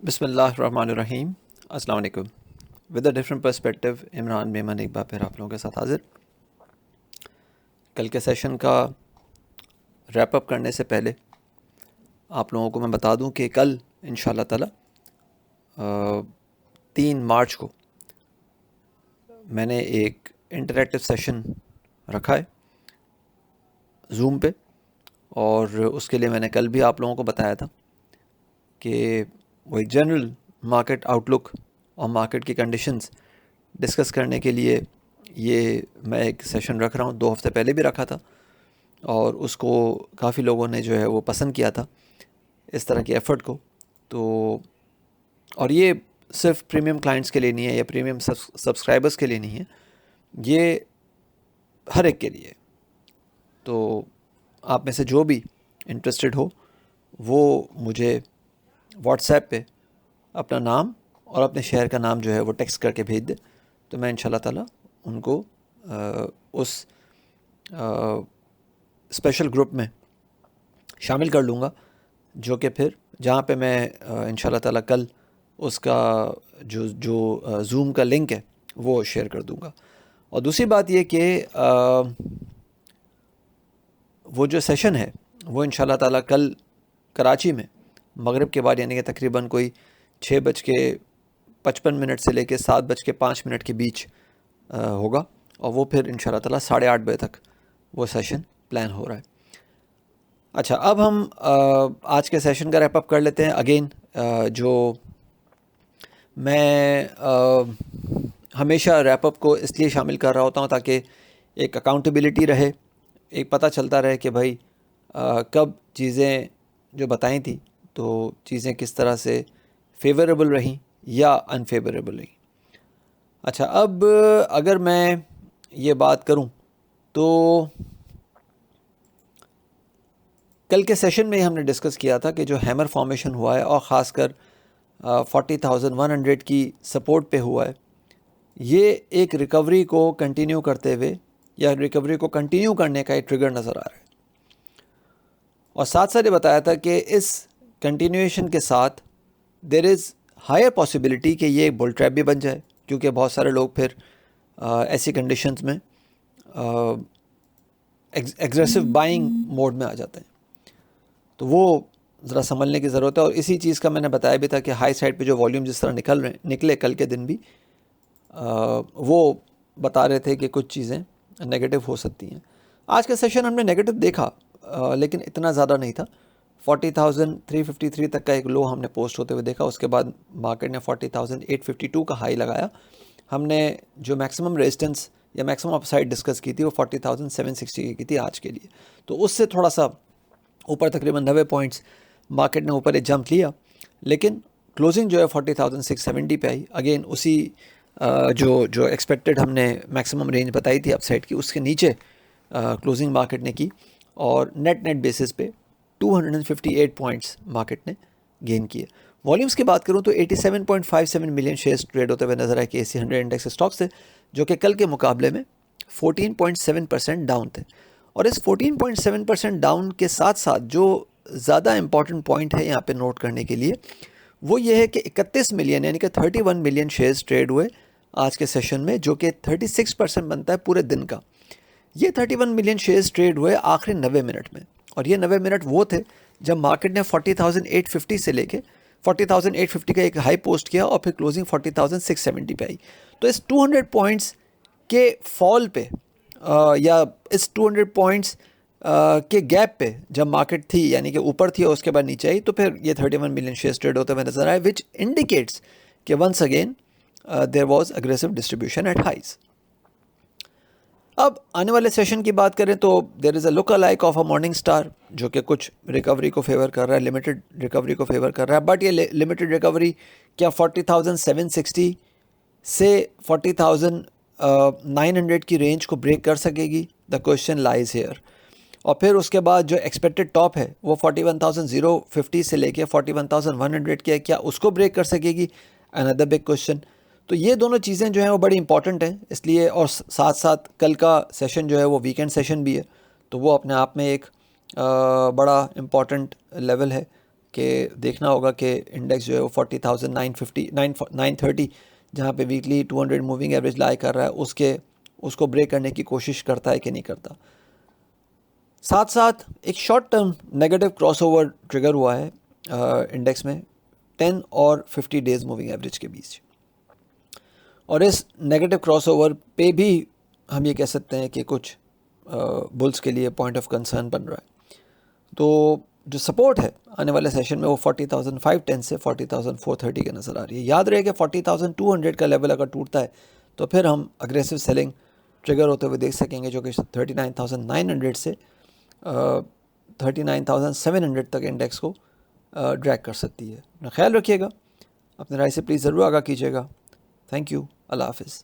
بسم اللہ الرحمن الرحیم. السلام علیکم. With a different perspective, Imran Memon ایک بار پھر آپ لوگوں کے ساتھ حاضر. کل کے سیشن کا ریپ اپ کرنے سے پہلے آپ لوگوں کو میں بتا دوں کہ کل انشاءاللہ تعالی 3 مارچ کو میں نے ایک انٹریکٹیو سیشن رکھا ہے زوم پہ، اور اس کے لیے میں نے کل بھی آپ لوگوں کو بتایا تھا کہ وہ ایک جنرل مارکیٹ آؤٹ لک اور مارکیٹ کی کنڈیشنز ڈسکس کرنے کے لیے یہ میں ایک سیشن رکھ رہا ہوں. 2 ہفتے پہلے بھی رکھا تھا اور اس کو کافی لوگوں نے جو ہے وہ پسند کیا تھا اس طرح کی ایفرٹ کو. تو اور یہ صرف پریمیم کلائنٹس کے لیے نہیں ہے یا پریمیم سبسکرائبرز کے لیے نہیں ہے، یہ ہر ایک کے لیے. تو آپ میں سے جو بھی انٹرسٹڈ ہو وہ مجھے واٹس ایپ پہ اپنا نام اور اپنے شہر کا نام جو ہے وہ ٹیکسٹ کر کے بھیج دے، تو میں انشاءاللہ تعالیٰ ان کو اس اسپیشل گروپ میں شامل کر لوں گا، جو کہ پھر جہاں پہ میں انشاءاللہ تعالیٰ کل اس کا جو زوم کا لنک ہے وہ شیئر کر دوں گا. اور دوسری بات یہ کہ وہ جو سیشن ہے وہ انشاءاللہ تعالیٰ کل کراچی میں مغرب کے بعد، یعنی کہ تقریباً کوئی 6:55 سے لے کے 7:05 کے بیچ ہوگا، اور وہ پھر انشاءاللہ تعالیٰ 8:30 بجے تک وہ سیشن پلان ہو رہا ہے. اچھا، اب ہم آج کے سیشن کا ریپ اپ کر لیتے ہیں. اگین جو میں ہمیشہ ریپ اپ کو اس لیے شامل کر رہا ہوتا ہوں تاکہ ایک اکاؤنٹیبلٹی رہے، ایک پتہ چلتا رہے کہ بھائی کب چیزیں جو بتائیں تھیں تو چیزیں کس طرح سے فیوریبل رہیں یا انفیوریبل رہیں. اچھا، اب اگر میں یہ بات کروں تو کل کے سیشن میں ہم نے ڈسکس کیا تھا کہ جو ہیمر فارمیشن ہوا ہے اور خاص کر 40,100 کی سپورٹ پہ ہوا ہے، یہ ایک ریکوری کو کنٹینیو کرتے ہوئے یا ریکوری کو کنٹینیو کرنے کا ایک ٹریگر نظر آ رہا ہے. اور ساتھ ساتھ یہ بتایا تھا کہ اس کنٹینیویشن کے ساتھ دیر از ہائر پاسبلٹی کہ یہ ایک بل ٹریپ بھی بن جائے، کیونکہ بہت سارے لوگ پھر ایسی کنڈیشنز میں ایگریسو بائنگ موڈ میں آ جاتے ہیں. تو وہ ذرا سنبھلنے کی ضرورت ہے. اور اسی چیز کا میں نے بتایا بھی تھا کہ ہائی سائڈ پہ جو والیوم جس طرح نکلے کل کے دن بھی وہ بتا رہے تھے کہ کچھ چیزیں نیگیٹو ہو سکتی ہیں. آج کا سیشن ہم نے نیگیٹو دیکھا لیکن اتنا زیادہ نہیں تھا. 40,353 تک کا ایک لو ہم نے پوسٹ ہوتے ہوئے دیکھا، اس کے بعد مارکیٹ نے 40,852 کا ہائی لگایا. ہم نے جو میکسیمم ریزسٹنس یا میکسیمم اپ سائڈ ڈسکس کی تھی وہ 40,760 کی تھی آج کے لیے. تو اس سے تھوڑا سا اوپر تقریباً 90 پوائنٹس مارکیٹ نے اوپر ایک جمپ لیا، لیکن کلوزنگ جو ہے 40,670 پہ آئی. اگین اسی جو ایکسپیکٹڈ ہم نے میکسیمم رینج بتائی تھی اپ سائڈ کی، اس کے نیچے کلوزنگ مارکیٹ نے کی، اور نیٹ بیسس پہ 258 پوائنٹس مارکیٹ نے گین کیے. والیومز کی بات کروں تو 87.57 ملین شیئرز ٹریڈ ہوتے ہوئے نظر آئے کہ AC 100 انڈیکس اسٹاکس تھے، جو کہ کل کے مقابلے میں 14.7% ڈاؤن تھے. اور اس 14.7% ڈاؤن کے ساتھ ساتھ جو زیادہ امپورٹنٹ پوائنٹ ہے یہاں پہ نوٹ کرنے کے لیے وہ یہ ہے کہ 31 ملین یعنی کہ 31 ملین شیئرز ٹریڈ ہوئے آج کے سیشن میں، جو کہ 36% بنتا ہے پورے دن کا. یہ 31 ملین شیئرز ٹریڈ ہوئے آخری 90 منٹ میں، اور یہ 90 منٹ وہ تھے جب مارکیٹ نے 40,850 سے لے کے 40,850 کا ایک ہائی پوسٹ کیا اور پھر کلوزنگ 40,670 پہ آئی. تو اس 200 پوائنٹس کے فال پہ یا اس 200 پوائنٹس کے گیپ پہ جب مارکیٹ تھی، یعنی کہ اوپر تھی اور اس کے بعد نیچے آئی، تو پھر یہ 31 ملین شیئرز ٹریڈ ہوتے ہوئے نظر آئے، وچ انڈیکیٹس کہ once again there was aggressive distribution at highs. اب آنے والے سیشن کی بات کریں تو there is a look alike of a morning star, جو کہ کچھ ریکوری کو فیور کر رہا ہے، لمیٹڈ ریکوری کو فیور کر رہا ہے. بٹ یہ لمیٹڈ ریکوری کیا 40,760 سے 40,900 کی رینج کو بریک کر سکے گی؟ The question lies here. اور پھر اس کے بعد جو ایکسپیکٹڈ ٹاپ ہے وہ 41,050 سے لے کے 41,100 کی ہے، کیا اس کو بریک کر سکے گی؟ اندر بگ کوشچن. تو یہ دونوں چیزیں جو ہیں وہ بڑی امپورٹنٹ ہیں، اس لیے. اور ساتھ ساتھ کل کا سیشن جو ہے وہ ویکینڈ سیشن بھی ہے، تو وہ اپنے آپ میں ایک بڑا امپورٹنٹ لیول ہے. کہ دیکھنا ہوگا کہ انڈیکس جو ہے وہ 40,950 930 جہاں پہ ویکلی 200 موونگ ایوریج لائے کر رہا ہے اس کو بریک کرنے کی کوشش کرتا ہے کہ نہیں کرتا. ساتھ ساتھ ایک short term negative cross over trigger ہوا ہے انڈیکس میں 10 اور 50 ڈیز موونگ ایوریج کے بیچ, اور اس نیگیٹو کراس اوور پہ بھی ہم یہ کہہ سکتے ہیں کہ کچھ بلز کے لیے پوائنٹ آف کنسرن بن رہا ہے. تو جو سپورٹ ہے آنے والے سیشن میں وہ 40,510 سے 40,430 کے نظر آ رہی ہے. یاد رہے کہ 40,200 کا لیول اگر ٹوٹتا ہے تو پھر ہم اگریسو سیلنگ ٹریگر ہوتے ہوئے دیکھ سکیں گے, جو کہ 39,900 سے 39,700 تک انڈیکس کو ڈریگ کر سکتی ہے. خیال رکھیے گا, اپنے رائے سے پلیز ضرور آگاہ کیجیے گا. تھینک یو, اللہ حافظ.